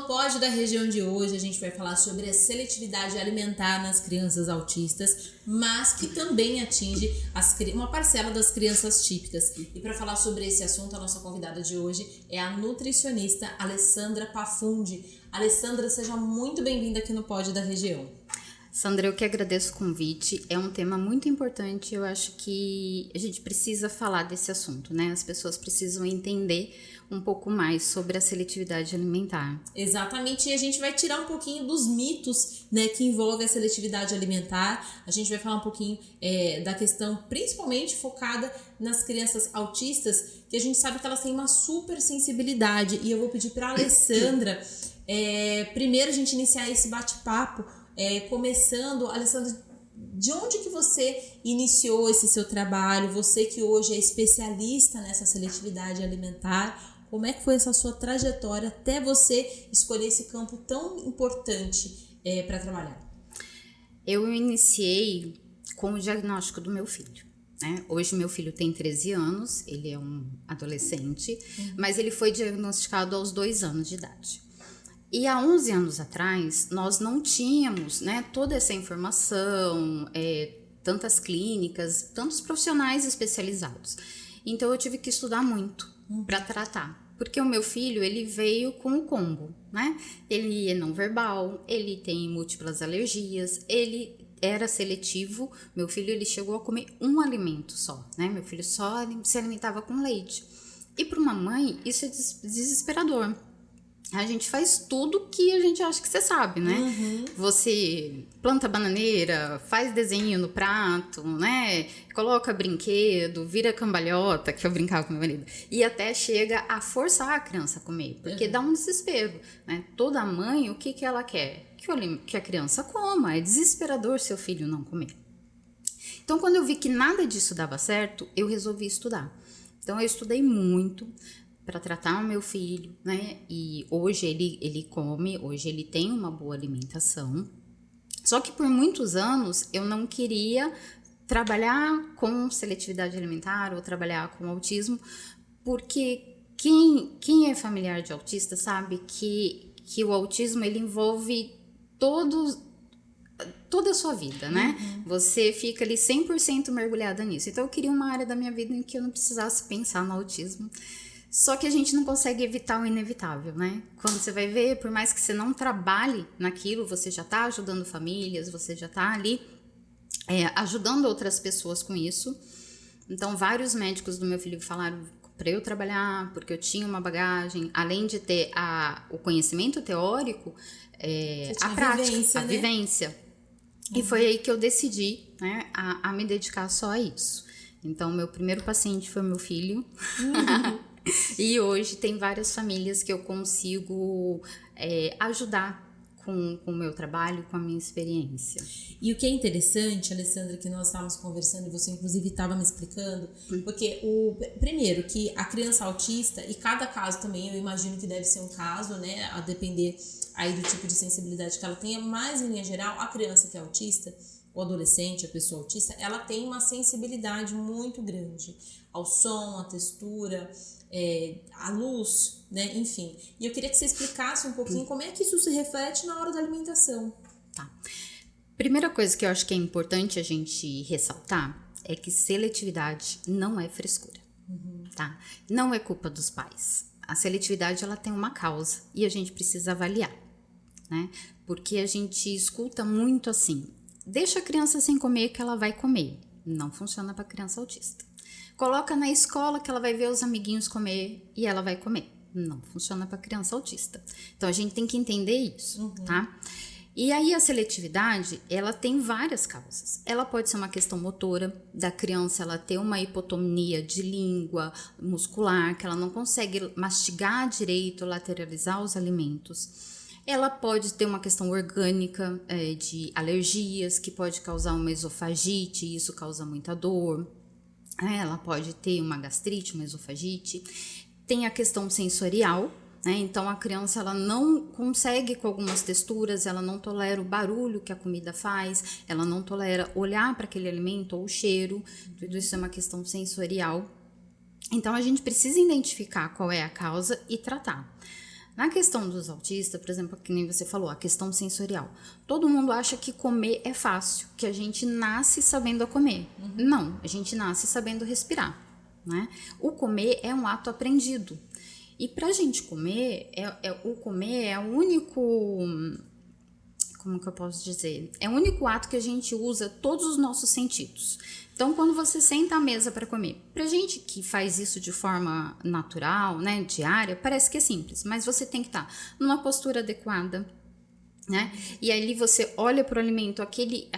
Pod da Região de hoje, a gente vai falar sobre a seletividade alimentar nas crianças autistas, mas que também atinge uma parcela das crianças típicas. E para falar sobre esse assunto, a nossa convidada de hoje é a nutricionista Alessandra Pafundi. Alessandra, seja muito bem-vinda aqui no Pod da Região. Sandra, eu que agradeço o convite. É um tema muito importante. Eu acho que a gente precisa falar desse assunto, né? As pessoas precisam entender um pouco mais sobre a seletividade alimentar. Exatamente, e a gente vai tirar um pouquinho dos mitos, né, que envolvem a seletividade alimentar. A gente vai falar um pouquinho da questão principalmente focada nas crianças autistas, que a gente sabe que elas têm uma super sensibilidade. E eu vou pedir para a Alessandra, primeiro a gente iniciar esse bate-papo, começando, Alessandra, de onde que você iniciou esse seu trabalho? Você que hoje é especialista nessa seletividade alimentar, como é que foi essa sua trajetória até você escolher esse campo tão importante para trabalhar? Eu iniciei com o diagnóstico do meu filho, né? Hoje meu filho tem 13 anos, ele é um adolescente, mas ele foi diagnosticado aos 2 anos de idade. E há 11 anos atrás, nós não tínhamos, né, toda essa informação, tantas clínicas, tantos profissionais especializados. Então eu tive que estudar muito para tratar, porque o meu filho, ele veio com o combo, né? Ele é não verbal, ele tem múltiplas alergias, ele era seletivo. Meu filho, ele chegou a comer um alimento só, né? Meu filho só se alimentava com leite. E para uma mãe, isso é desesperador. A gente faz tudo que a gente acha que você sabe, né? Você planta bananeira, faz desenho no prato, né? Coloca brinquedo, vira cambalhota, que eu brincava com meu marido. E até chega a forçar a criança a comer, porque dá um desespero, né? Toda mãe, o que ela quer? Que a criança coma. É desesperador seu filho não comer. Então, quando eu vi que nada disso dava certo, eu resolvi estudar. Então, eu estudei muito para tratar o meu filho, né? E hoje ele come, hoje ele tem uma boa alimentação. Só que por muitos anos eu não queria trabalhar com seletividade alimentar ou trabalhar com autismo, porque quem é familiar de autista sabe que o autismo ele envolve toda a sua vida, né? Você fica ali 100% mergulhada nisso. Então eu queria uma área da minha vida em que eu não precisasse pensar no autismo. Só que a gente não consegue evitar o inevitável, né? Quando você vai ver, por mais que você não trabalhe naquilo, você já tá ajudando famílias, você já tá ali ajudando outras pessoas com isso. Então, vários médicos do meu filho falaram para eu trabalhar, porque eu tinha uma bagagem, além de ter o conhecimento teórico, a prática, a vivência. E foi aí que eu decidi, né, a me dedicar só a isso. Então, meu primeiro paciente foi meu filho. E hoje tem várias famílias que eu consigo ajudar com o meu trabalho, com a minha experiência. E o que é interessante, Alessandra, que nós estávamos conversando e você inclusive estava me explicando, porque primeiro que a criança autista, e cada caso também eu imagino que deve ser um caso, né, a depender aí do tipo de sensibilidade que ela tenha, mas em linha geral, a criança que é autista, o adolescente, a pessoa autista, ela tem uma sensibilidade muito grande ao som, à textura, à luz, né? Enfim. E eu queria que você explicasse um pouquinho como é que isso se reflete na hora da alimentação. Tá. Primeira coisa que eu acho que é importante a gente ressaltar é que seletividade não é frescura, tá? Não é culpa dos pais. A seletividade, ela tem uma causa e a gente precisa avaliar, né? Porque a gente escuta muito assim: deixa a criança sem comer que ela vai comer. Não funciona para criança autista. Coloca na escola que ela vai ver os amiguinhos comer e ela vai comer. Não funciona para criança autista. Então a gente tem que entender isso, tá? E aí a seletividade, ela tem várias causas. Ela pode ser uma questão motora, da criança ela ter uma hipotonia de língua muscular, que ela não consegue mastigar direito, lateralizar os alimentos. Ela pode ter uma questão orgânica de alergias, que pode causar uma esofagite, e isso causa muita dor. Ela pode ter uma gastrite, uma esofagite. Tem a questão sensorial, né? Então a criança ela não consegue com algumas texturas, ela não tolera o barulho que a comida faz, ela não tolera olhar para aquele alimento ou o cheiro. Tudo isso é uma questão sensorial. Então a gente precisa identificar qual é a causa e tratar. Na questão dos autistas, por exemplo, que nem você falou, a questão sensorial. Todo mundo acha que comer é fácil, que a gente nasce sabendo comer. Não, a gente nasce sabendo respirar, né? O comer é um ato aprendido. E pra gente comer, o comer é o único... Como que eu posso dizer? É o único ato que a gente usa todos os nossos sentidos. Então, quando você senta à mesa para comer, pra gente que faz isso de forma natural, né, diária, parece que é simples, mas você tem que estar numa postura adequada, né? E ali você olha para o alimento, aquele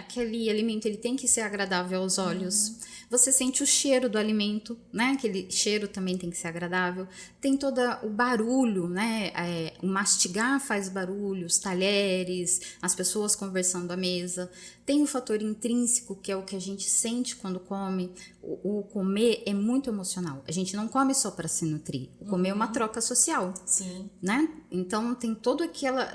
alimento ele tem que ser agradável aos olhos. Você sente o cheiro do alimento, né? Aquele cheiro também tem que ser agradável. Tem todo o barulho, né? O mastigar faz barulho, os talheres, as pessoas conversando à mesa. Tem o fator intrínseco, que é o que a gente sente quando come. O comer é muito emocional. A gente não come só para se nutrir. O comer é uma troca social. Sim. Né? Então tem toda aquela...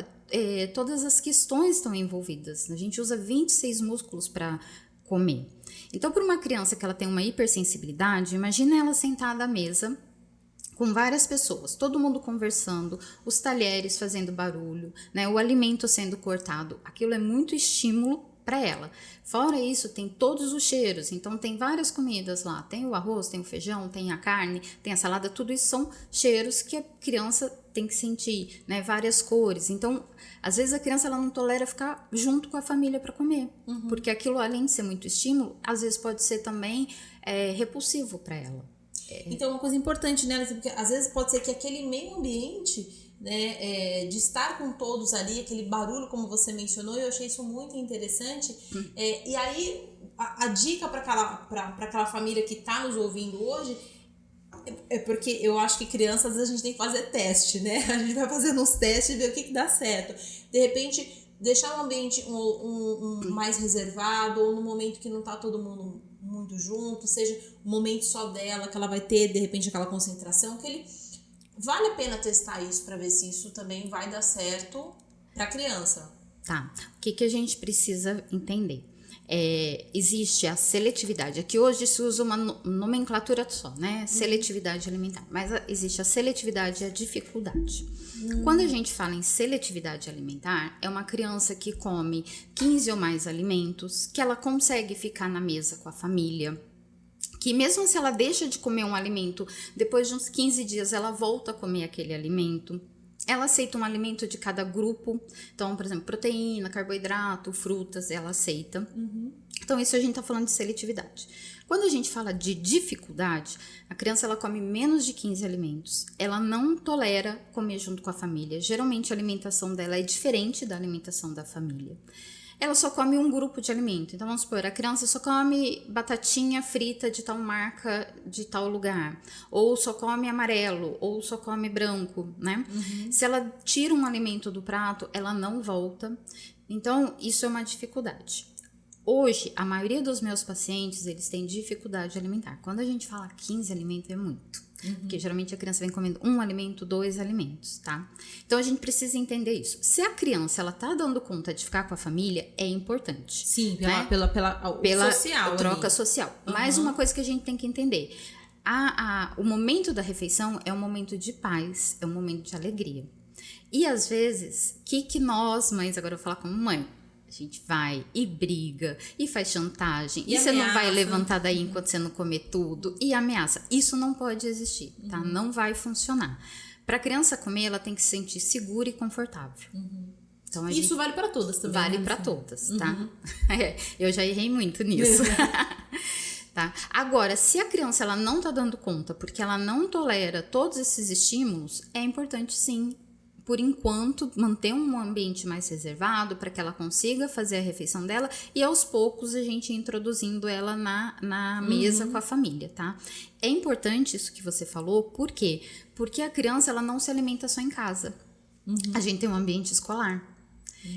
todas as questões estão envolvidas. A gente usa 26 músculos para comer. Então, para uma criança que ela tem uma hipersensibilidade, imagina ela sentada à mesa com várias pessoas, todo mundo conversando, os talheres fazendo barulho, né, o alimento sendo cortado. Aquilo é muito estímulo para ela. Fora isso, tem todos os cheiros. Então, tem várias comidas lá. Tem o arroz, tem o feijão, tem a carne, tem a salada. Tudo isso são cheiros que a criança tem que sentir, né? Várias cores. Então, às vezes a criança ela não tolera ficar junto com a família para comer. Porque aquilo, além de ser muito estímulo, às vezes pode ser também repulsivo para ela. Então, uma coisa importante, né? Porque às vezes pode ser que aquele meio ambiente... né, de estar com todos ali, aquele barulho como você mencionou, eu achei isso muito interessante. E aí a dica para aquela família que está nos ouvindo hoje é porque eu acho que crianças às vezes a gente tem que fazer teste, né? A gente vai fazendo uns testes e ver o que dá certo. De repente deixar o ambiente um mais reservado, ou no momento que não está todo mundo muito junto, seja um momento só dela, que ela vai ter de repente aquela concentração, que ele vale a pena testar isso para ver se isso também vai dar certo para a criança. Tá. O que a gente precisa entender? Existe a seletividade. Aqui hoje se usa uma nomenclatura só, né? Seletividade alimentar. Mas existe a seletividade e a dificuldade. Quando a gente fala em seletividade alimentar, é uma criança que come 15 ou mais alimentos, que ela consegue ficar na mesa com a família, que mesmo se ela deixa de comer um alimento, depois de uns 15 dias ela volta a comer aquele alimento. Ela aceita um alimento de cada grupo. Então, por exemplo, proteína, carboidrato, frutas, ela aceita. Então, isso a gente tá falando de seletividade. Quando a gente fala de dificuldade, a criança ela come menos de 15 alimentos. Ela não tolera comer junto com a família. Geralmente a alimentação dela é diferente da alimentação da família. Ela só come um grupo de alimento. Então, vamos supor, a criança só come batatinha frita de tal marca, de tal lugar. Ou só come amarelo, ou só come branco, né? Se ela tira um alimento do prato, ela não volta. Então, isso é uma dificuldade. Hoje, a maioria dos meus pacientes, eles têm dificuldade alimentar. Quando a gente fala 15 alimentos, é muito. Porque geralmente a criança vem comendo um alimento, 2 alimentos, tá? Então a gente precisa entender isso. Se a criança ela tá dando conta de ficar com a família, é importante. Sim, pela social troca ali. social. Mais uma coisa que a gente tem que entender. O momento da refeição é um momento de paz, é um momento de alegria. E às vezes, o que nós, mães, agora eu vou falar como mãe, a gente vai e briga, e faz chantagem, e você não vai levantar daí enquanto você não comer tudo, e ameaça. Isso não pode existir, tá? Não vai funcionar. Para a criança comer, ela tem que se sentir segura e confortável. Então, Isso vale para todas também. Vale para todas, tá? Eu já errei muito nisso. Tá? Agora, se a criança ela não tá dando conta, porque ela não tolera todos esses estímulos, é importante sim, por enquanto, manter um ambiente mais reservado para que ela consiga fazer a refeição dela e aos poucos a gente introduzindo ela na mesa com a família, tá? É importante isso que você falou, por quê? Porque a criança ela não se alimenta só em casa. A gente tem um ambiente escolar.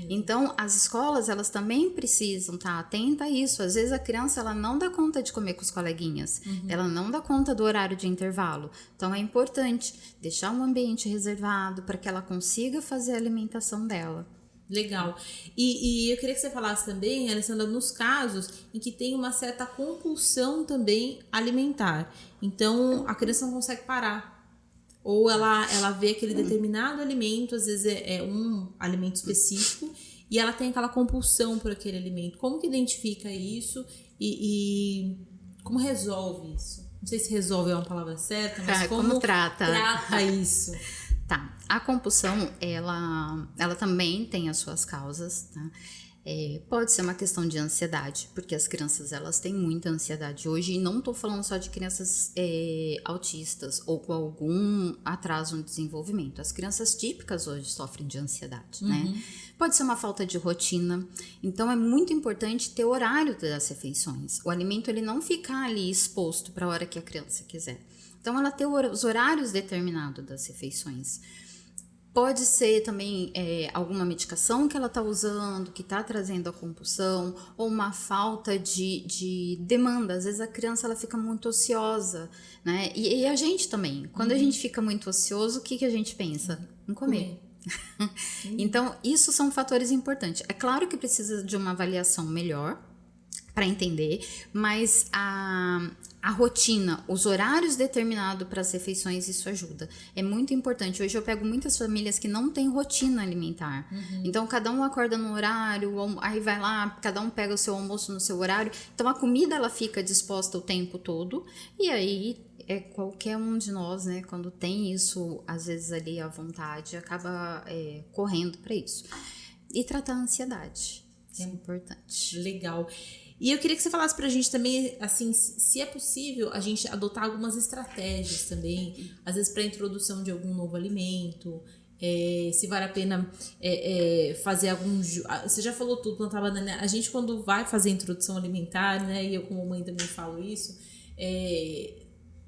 Então, as escolas, elas também precisam estar atenta a isso. Às vezes a criança, ela não dá conta de comer com os coleguinhas. Ela não dá conta do horário de intervalo. Então, é importante deixar um ambiente reservado para que ela consiga fazer a alimentação dela. Legal. E eu queria que você falasse também, Alessandra, nos casos em que tem uma certa compulsão também alimentar. Então, a criança não consegue parar. ou ela vê aquele determinado alimento, às vezes é um alimento específico, e ela tem aquela compulsão por aquele alimento. Como que identifica isso e como resolve isso? Não sei se resolve é uma palavra certa, mas como trata isso? Tá, a compulsão, ela também tem as suas causas, tá? Pode ser uma questão de ansiedade, porque as crianças, elas têm muita ansiedade hoje, e não estou falando só de crianças autistas ou com algum atraso no desenvolvimento. As crianças típicas hoje sofrem de ansiedade, né? Pode ser uma falta de rotina, então é muito importante ter horário das refeições. O alimento, ele não ficar ali exposto para a hora que a criança quiser. Então, ela ter os horários determinados das refeições. Pode ser também alguma medicação que ela está usando, que está trazendo a compulsão, ou uma falta de demanda. Às vezes a criança, ela fica muito ociosa, né? E a gente também. Quando a gente fica muito ocioso, o que a gente pensa? Em comer. Então, isso são fatores importantes. É claro que precisa de uma avaliação melhor para entender, mas a rotina, os horários determinados para as refeições, isso ajuda. É muito importante. Hoje eu pego muitas famílias que não têm rotina alimentar. Então, cada um acorda no horário, aí vai lá, cada um pega o seu almoço no seu horário. Então, a comida, ela fica disposta o tempo todo. E aí, qualquer um de nós, né, quando tem isso, às vezes ali à vontade, acaba correndo para isso. E tratar a ansiedade. Isso é importante. Legal. E eu queria que você falasse pra gente também, assim, se é possível a gente adotar algumas estratégias também, às vezes para introdução de algum novo alimento, se vale a pena fazer algum... Você já falou tudo quando tava, né? A gente, quando vai fazer introdução alimentar, né, e eu como mãe também falo isso,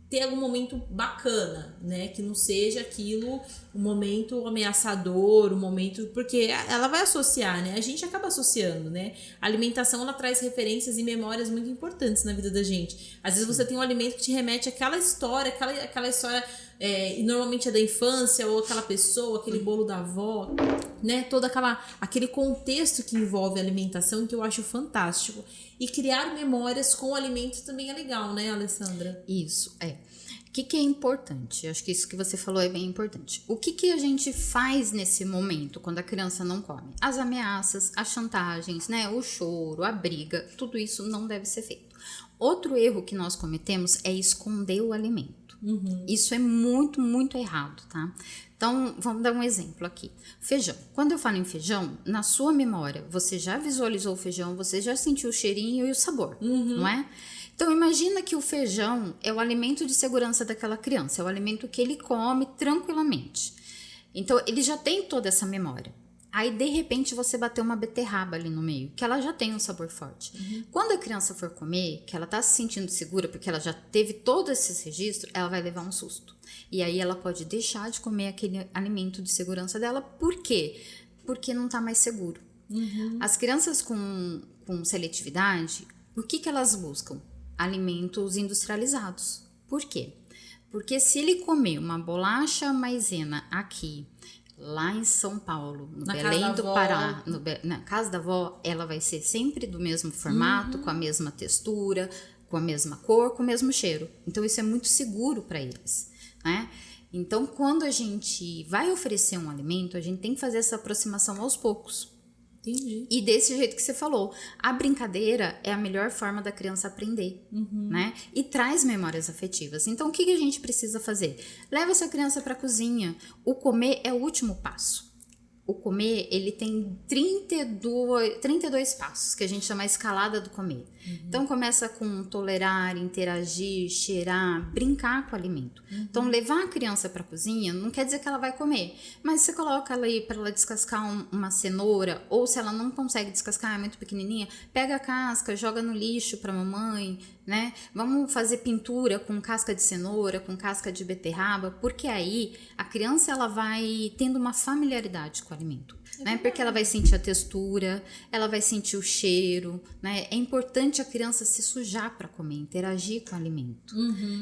ter algum momento bacana, né? Que não seja aquilo um momento ameaçador, um momento... Porque ela vai associar, né? A gente acaba associando, né? A alimentação, ela traz referências e memórias muito importantes na vida da gente. Às vezes você tem um alimento que te remete àquela história, aquela história... e normalmente é da infância, ou aquela pessoa, aquele bolo da avó, né? Todo aquele contexto que envolve a alimentação, que eu acho fantástico. E criar memórias com o alimento também é legal, né, Alessandra? Isso, O que é importante? Acho que isso que você falou é bem importante. O que a gente faz nesse momento, quando a criança não come? As ameaças, as chantagens, né? O choro, a briga, tudo isso não deve ser feito. Outro erro que nós cometemos é esconder o alimento. Isso é muito, muito errado, tá? Então, vamos dar um exemplo aqui. Feijão. Quando eu falo em feijão, na sua memória, você já visualizou o feijão, você já sentiu o cheirinho e o sabor, não é? Então, imagina que o feijão é o alimento de segurança daquela criança, é o alimento que ele come tranquilamente. Então, ele já tem toda essa memória. Aí, de repente, você bateu uma beterraba ali no meio, que ela já tem um sabor forte. Quando a criança for comer, que ela tá se sentindo segura, porque ela já teve todos esses registros, ela vai levar um susto. E aí, ela pode deixar de comer aquele alimento de segurança dela. Por quê? Porque não tá mais seguro. As crianças com seletividade, o que elas buscam? Alimentos industrializados. Por quê? Porque se ele comer uma bolacha maisena aqui, lá em São Paulo, no Belém do Pará, na casa da avó, ela vai ser sempre do mesmo formato, com a mesma textura, com a mesma cor, com o mesmo cheiro. Então, isso é muito seguro para eles, né? Então, quando a gente vai oferecer um alimento, a gente tem que fazer essa aproximação aos poucos. Entendi. E desse jeito que você falou, a brincadeira é a melhor forma da criança aprender, né? E traz memórias afetivas. Então, o que a gente precisa fazer? Leva essa criança para a cozinha. O comer é o último passo. O comer, ele tem 32 passos, que a gente chama a escalada do comer. Então, começa com tolerar, interagir, cheirar, brincar com o alimento. Então, levar a criança para a cozinha não quer dizer que ela vai comer, mas você coloca ela aí para ela descascar uma cenoura, ou se ela não consegue descascar, é muito pequenininha, pega a casca, joga no lixo para mamãe, né? Vamos fazer pintura com casca de cenoura, com casca de beterraba, porque aí a criança, ela vai tendo uma familiaridade com o alimento, né? Porque ela vai sentir a textura, ela vai sentir o cheiro, né? É importante a criança se sujar para comer, interagir com o alimento.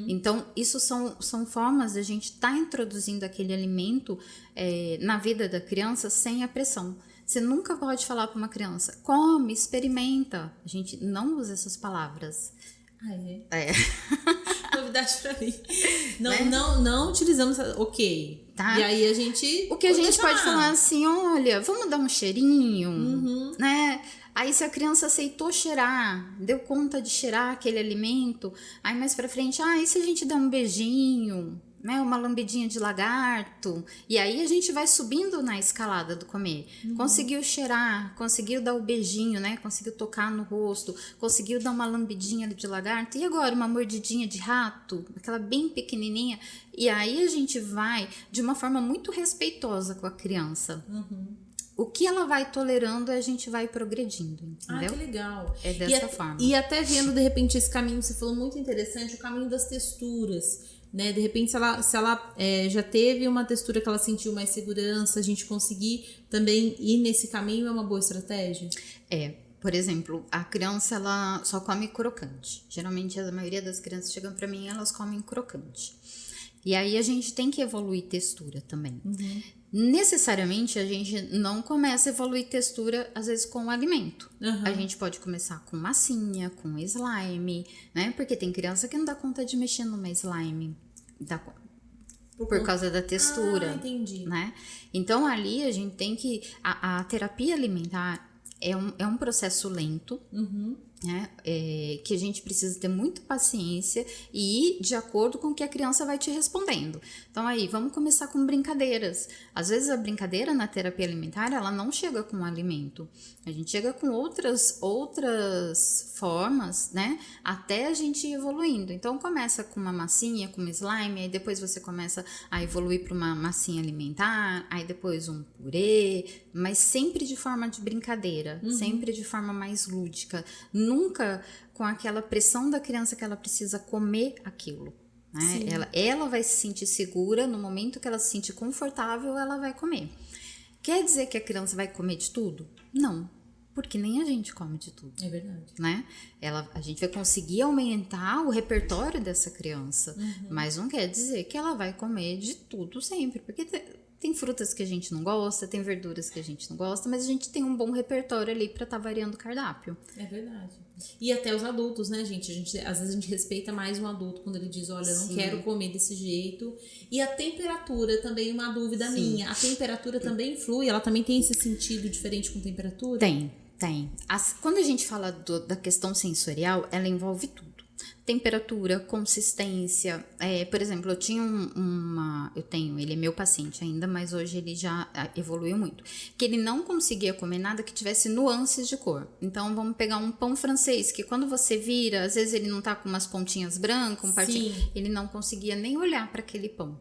Então, isso são formas de a gente estar introduzindo aquele alimento na vida da criança sem a pressão. Você nunca pode falar para uma criança, come, experimenta. A gente não usa essas palavras. Novidade pra mim. Não, Né? não utilizamos. Ok. Tá. E aí a gente. O que a gente pode lá. falar assim, olha, vamos dar um cheirinho, né? Aí se a criança aceitou cheirar, deu conta de cheirar aquele alimento, aí mais pra frente, e se a gente der um beijinho, né? Uma lambidinha de lagarto, e aí a gente vai subindo na escalada do comer. Conseguiu cheirar, conseguiu dar o beijinho, né? Conseguiu tocar no rosto, conseguiu dar uma lambidinha de lagarto, e agora uma mordidinha de rato, aquela bem pequenininha, e aí a gente vai de uma forma muito respeitosa com a criança. O que ela vai tolerando, a gente vai progredindo, entendeu? Que legal. É dessa forma. E até vendo, de repente, esse caminho, você falou muito interessante, o caminho das texturas, né? De repente, se ela já teve uma textura que ela sentiu mais segurança, a gente conseguir também ir nesse caminho é uma boa estratégia? Por exemplo, a criança, ela só come crocante. Geralmente, a maioria das crianças chegam pra mim, elas comem crocante. E aí, a gente tem que evoluir textura também. Necessariamente a gente não começa a evoluir textura às vezes com o alimento. A gente pode começar com massinha, com slime, né? Porque tem criança que não dá conta de mexer numa slime por causa da textura. Entendi. Né? Então ali a gente tem que a terapia alimentar é um processo lento. Né? Que a gente precisa ter muita paciência e ir de acordo com o que a criança vai te respondendo. Então aí, vamos começar com brincadeiras. Às vezes a brincadeira na terapia alimentar, ela não chega com o alimento. A gente chega com outras formas, né? Até a gente ir evoluindo. Então começa com uma massinha, com uma slime, aí depois você começa a evoluir para uma massinha alimentar, aí depois um purê, mas sempre de forma de brincadeira, sempre de forma mais lúdica. Nunca com aquela pressão da criança que ela precisa comer aquilo. Né? Ela vai se sentir segura, no momento que ela se sentir confortável, ela vai comer. Quer dizer que a criança vai comer de tudo? Não, porque nem a gente come de tudo. É verdade. Né? A gente vai conseguir aumentar o repertório dessa criança, mas não quer dizer que ela vai comer de tudo sempre, porque tem frutas que a gente não gosta, tem verduras que a gente não gosta, mas a gente tem um bom repertório ali para estar variando o cardápio. É verdade. E até os adultos, né, gente? Às vezes a gente respeita mais um adulto quando ele diz, olha, eu não quero comer desse jeito. E a temperatura também, uma dúvida minha. A temperatura também influi? Ela também tem esse sentido diferente com temperatura? Tem. Quando a gente fala da questão sensorial, ela envolve tudo. Temperatura, consistência, por exemplo, eu tinha ele é meu paciente ainda, mas hoje ele já evoluiu muito, que ele não conseguia comer nada que tivesse nuances de cor. Então vamos pegar um pão francês, que quando você vira, às vezes ele não tá com umas pontinhas brancas, ele não conseguia nem olhar para aquele pão.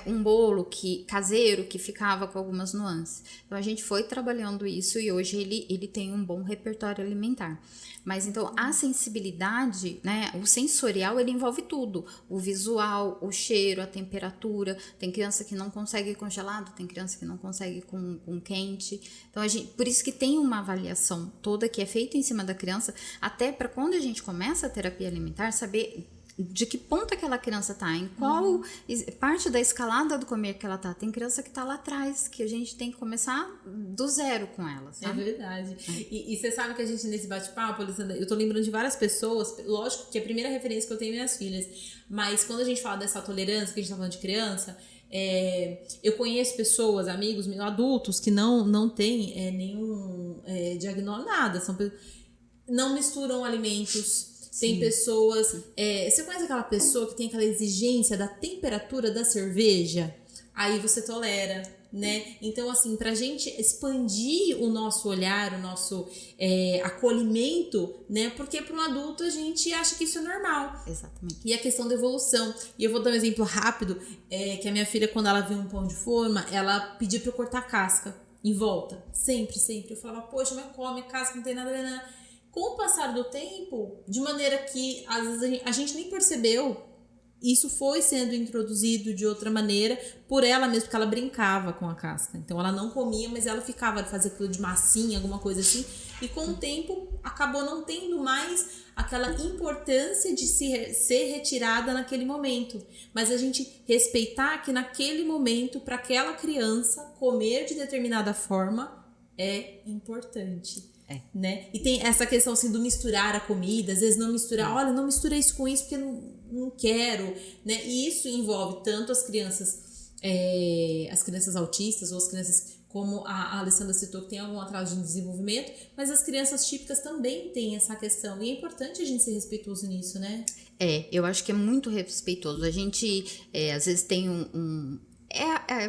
Um bolo caseiro que ficava com algumas nuances. Então a gente foi trabalhando isso e hoje ele tem um bom repertório alimentar. Mas então a sensibilidade, né, o sensorial, ele envolve tudo: o visual, o cheiro, a temperatura. Tem criança que não consegue congelado, tem criança que não consegue com quente. Então por isso que tem uma avaliação toda que é feita em cima da criança, até para quando a gente começa a terapia alimentar, saber de que ponto aquela criança tá, em qual parte da escalada do comer que ela tá. Tem criança que tá lá atrás, que a gente tem que começar do zero com ela, sabe? É verdade. E você sabe que a gente, nesse bate-papo, Alessandra, eu tô lembrando de várias pessoas, lógico que a primeira referência que eu tenho é minhas filhas, mas quando a gente fala dessa tolerância, que a gente tá falando de criança, eu conheço pessoas, amigos meus, adultos, que não têm nenhum diagnóstico, nada, não misturam alimentos. Tem pessoas... você conhece aquela pessoa que tem aquela exigência da temperatura da cerveja? Aí você tolera, né? Então, assim, pra gente expandir o nosso olhar, o nosso acolhimento, né? Porque para um adulto a gente acha que isso é normal. Exatamente. E a questão da evolução. E eu vou dar um exemplo rápido, que a minha filha, quando ela viu um pão de forma, ela pediu pra eu cortar a casca em volta. Sempre. Eu falava, poxa, mas come a casca, não tem nada. Com o passar do tempo, de maneira que às vezes a gente nem percebeu, isso foi sendo introduzido de outra maneira por ela mesma, porque ela brincava com a casca. Então ela não comia, mas ela fazia aquilo de massinha, alguma coisa assim. E com o tempo acabou não tendo mais aquela importância de ser retirada naquele momento. Mas a gente respeitar que naquele momento, para aquela criança, comer de determinada forma é importante. Né? E tem essa questão assim do misturar a comida, às vezes não misturar, olha, não mistura isso com isso porque não quero, né? E isso envolve tanto as crianças autistas ou as crianças, como a Alessandra citou, que tem algum atraso de desenvolvimento, mas as crianças típicas também têm essa questão. E é importante a gente ser respeitoso nisso, né? Eu acho que é muito respeitoso. A gente, às vezes, tem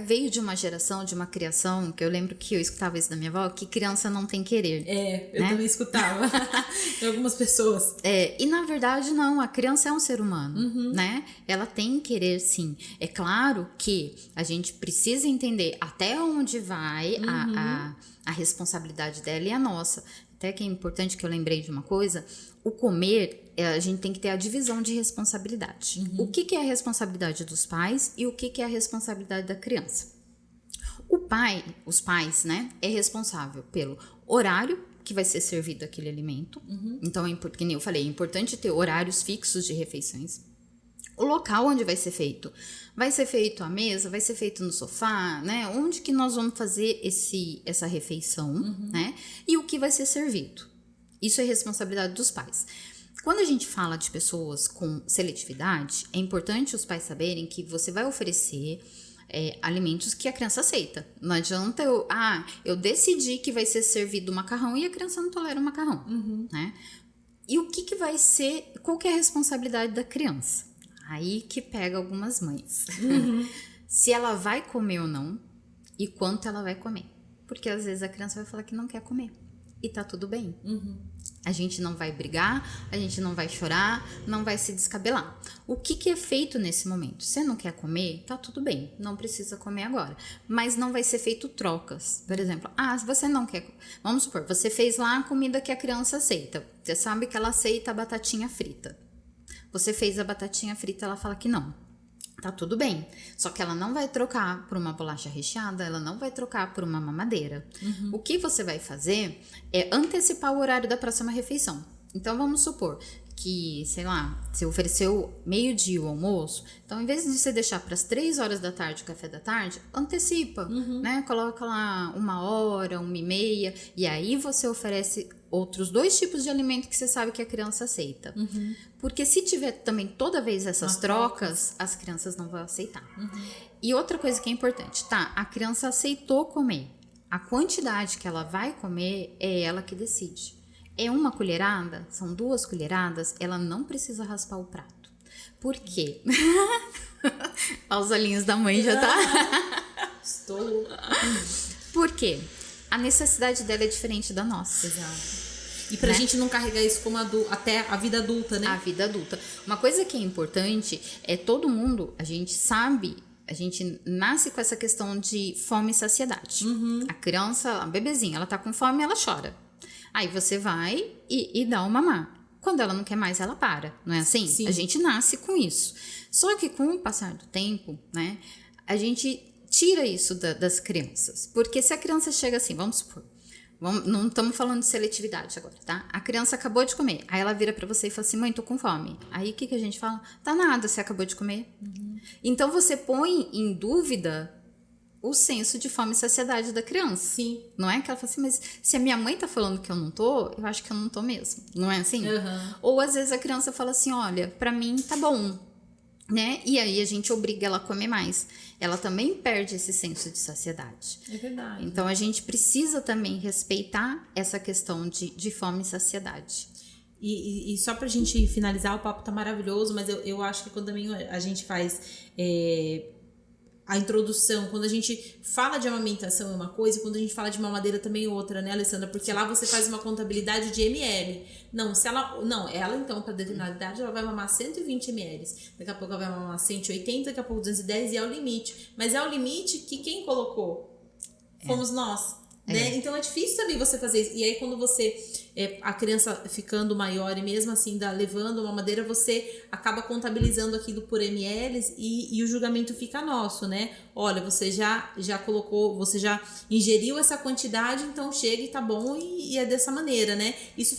veio de uma geração, de uma criação, que eu lembro que eu escutava isso da minha avó, que criança não tem querer. Eu também escutava de algumas pessoas. E na verdade não, a criança é um ser humano, né? Ela tem querer, sim. É claro que a gente precisa entender até onde vai a responsabilidade dela e a nossa. Até que é importante, que eu lembrei de uma coisa, o comer, a gente tem que ter a divisão de responsabilidade. O que é a responsabilidade dos pais e o que é a responsabilidade da criança? Os pais, né, é responsável pelo horário que vai ser servido aquele alimento. Então, como eu falei, é importante ter horários fixos de refeições. O local onde vai ser feito. Vai ser feito à mesa, vai ser feito no sofá, né? Onde que nós vamos fazer essa refeição, né? E o que vai ser servido. Isso é responsabilidade dos pais. Quando a gente fala de pessoas com seletividade, é importante os pais saberem que você vai oferecer alimentos que a criança aceita. Não adianta eu decidi que vai ser servido macarrão e a criança não tolera o macarrão, né? E o que vai ser, qual que é a responsabilidade da criança? Aí que pega algumas mães. Se ela vai comer ou não e quanto ela vai comer. Porque às vezes a criança vai falar que não quer comer. E tá tudo bem. A gente não vai brigar, a gente não vai chorar, não vai se descabelar. O que é feito nesse momento? Você não quer comer? Tá tudo bem, não precisa comer agora. Mas não vai ser feito trocas. Por exemplo, se você não quer... Vamos supor, você fez lá a comida que a criança aceita. Você sabe que ela aceita a batatinha frita. Você fez a batatinha frita, ela fala que não. Tá tudo bem. Só que ela não vai trocar por uma bolacha recheada, ela não vai trocar por uma mamadeira. O que você vai fazer é antecipar o horário da próxima refeição. Então, vamos supor que, sei lá, você ofereceu meio-dia o almoço, então, em vez de você deixar para as 3 horas da tarde o café da tarde, antecipa, né? Coloca lá 1h, 1h30, e aí você oferece outros 2 tipos de alimento que você sabe que a criança aceita. Porque se tiver também toda vez essas trocas, as crianças não vão aceitar. E outra coisa que é importante, a criança aceitou comer. A quantidade que ela vai comer é ela que decide. É 1 colherada? São 2 colheradas? Ela não precisa raspar o prato. Por quê? Olha os olhinhos da mãe já tá. Estou. Por quê? A necessidade dela é diferente da nossa. Exato. E pra gente não carregar isso como até a vida adulta, né? A vida adulta. Uma coisa que é importante é todo mundo, a gente sabe, a gente nasce com essa questão de fome e saciedade. A criança, a bebezinha, ela tá com fome, ela chora. Aí você vai e dá o mamar. Quando ela não quer mais, ela para. Não é assim? Sim. A gente nasce com isso. Só que com o passar do tempo, né, a gente tira isso das crianças. Porque se a criança chega assim, vamos supor, não estamos falando de seletividade agora, tá? A criança acabou de comer, aí ela vira pra você e fala assim, mãe, tô com fome. Aí o que a gente fala? Tá nada, você acabou de comer. Então você põe em dúvida o senso de fome e saciedade da criança. Sim. Não é que ela fala assim, mas se a minha mãe tá falando que eu não tô, eu acho que eu não tô mesmo. Não é assim? Ou às vezes a criança fala assim, olha, pra mim tá bom, né? E aí a gente obriga ela a comer mais. Ela também perde esse senso de saciedade. É verdade. Então a gente precisa também respeitar essa questão de fome e saciedade. E só pra gente finalizar, o papo tá maravilhoso, mas eu acho que quando também a gente faz a introdução, quando a gente fala de amamentação é uma coisa, quando a gente fala de mamadeira também é outra, né, Alessandra? Porque lá você faz uma contabilidade de ml. Ela então, para determinada idade, ela vai mamar 120 ml. Daqui a pouco ela vai mamar 180, daqui a pouco 210 e é o limite. Mas é o limite que quem colocou? Fomos nós. Né? Então é difícil também você fazer isso. E aí quando você, a criança ficando maior e mesmo assim levando uma madeira, você acaba contabilizando aquilo por ml e o julgamento fica nosso, né? Olha, você já colocou, você já ingeriu essa quantidade, então chega e tá bom e é dessa maneira, né? Isso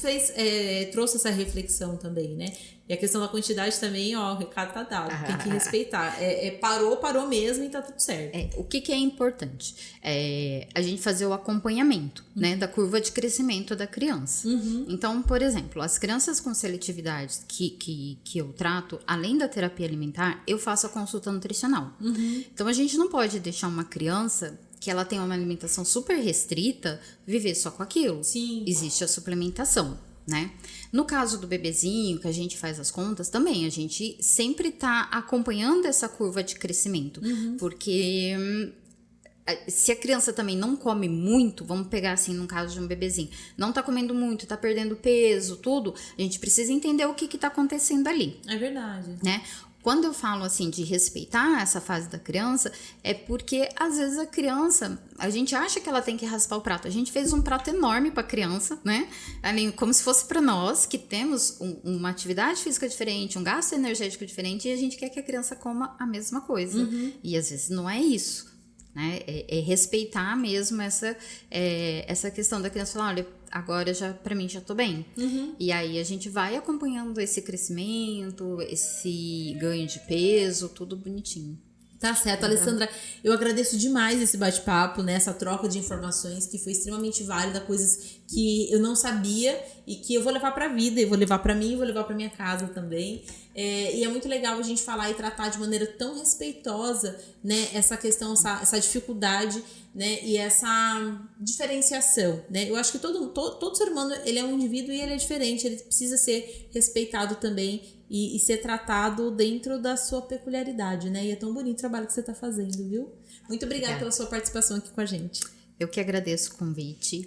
trouxe essa reflexão também, né? E a questão da quantidade também, ó, o recado tá dado, tem que respeitar. Parou mesmo e tá tudo certo. O que é importante? A gente fazer o acompanhamento, né, da curva de crescimento da criança. Então, por exemplo, as crianças com seletividade que eu trato, além da terapia alimentar, eu faço a consulta nutricional. Então, a gente não pode deixar uma criança que ela tem uma alimentação super restrita viver só com aquilo. Sim. Existe a suplementação, né? No caso do bebezinho, que a gente faz as contas, também a gente sempre tá acompanhando essa curva de crescimento, porque se a criança também não come muito, vamos pegar assim no caso de um bebezinho, não tá comendo muito, tá perdendo peso, tudo, a gente precisa entender o que tá acontecendo ali. É verdade. Né? Quando eu falo assim de respeitar essa fase da criança, é porque às vezes a criança, a gente acha que ela tem que raspar o prato. A gente fez um prato enorme para a criança, né? Ali, como se fosse para nós, que temos uma atividade física diferente, um gasto energético diferente, e a gente quer que a criança coma a mesma coisa. E às vezes não é isso. Né? É respeitar mesmo essa questão da criança falar, olha, agora já para mim já tô bem. E aí a gente vai acompanhando esse crescimento, esse ganho de peso, tudo bonitinho. Tá certo, Alessandra, eu agradeço demais esse bate-papo, né, essa troca de informações que foi extremamente válida, coisas que eu não sabia e que eu vou levar pra vida, eu vou levar pra mim, vou levar pra minha casa também. E é muito legal a gente falar e tratar de maneira tão respeitosa, né, essa questão, essa dificuldade, né, e essa diferenciação, né. Eu acho que todo ser humano, ele é um indivíduo e ele é diferente, ele precisa ser respeitado também e ser tratado dentro da sua peculiaridade, né? E é tão bonito o trabalho que você está fazendo, viu? Muito obrigada pela sua participação aqui com a gente. Eu que agradeço o convite.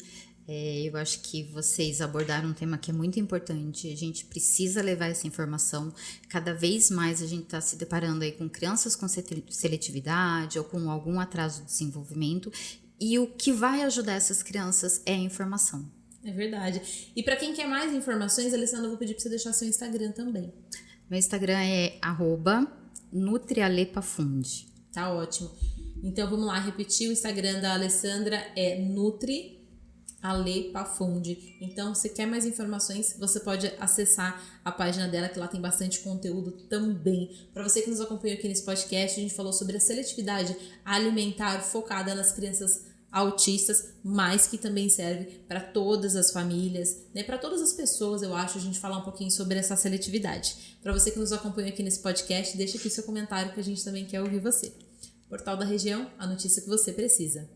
Eu acho que vocês abordaram um tema que é muito importante. A gente precisa levar essa informação. Cada vez mais a gente está se deparando aí com crianças com seletividade ou com algum atraso de desenvolvimento. E o que vai ajudar essas crianças é a informação. É verdade. E para quem quer mais informações, Alessandra, eu vou pedir para você deixar seu Instagram também. Meu Instagram é @nutrialepafundi. Tá ótimo. Então vamos lá, repetir, o Instagram da Alessandra é nutrialepafundi. Então, se quer mais informações, você pode acessar a página dela, que lá tem bastante conteúdo também. Para você que nos acompanhou aqui nesse podcast, a gente falou sobre a seletividade alimentar focada nas crianças autistas, mas que também serve para todas as famílias, né? Para todas as pessoas, eu acho, a gente falar um pouquinho sobre essa seletividade. Para você que nos acompanha aqui nesse podcast, deixa aqui seu comentário que a gente também quer ouvir você. Portal da Região, a notícia que você precisa.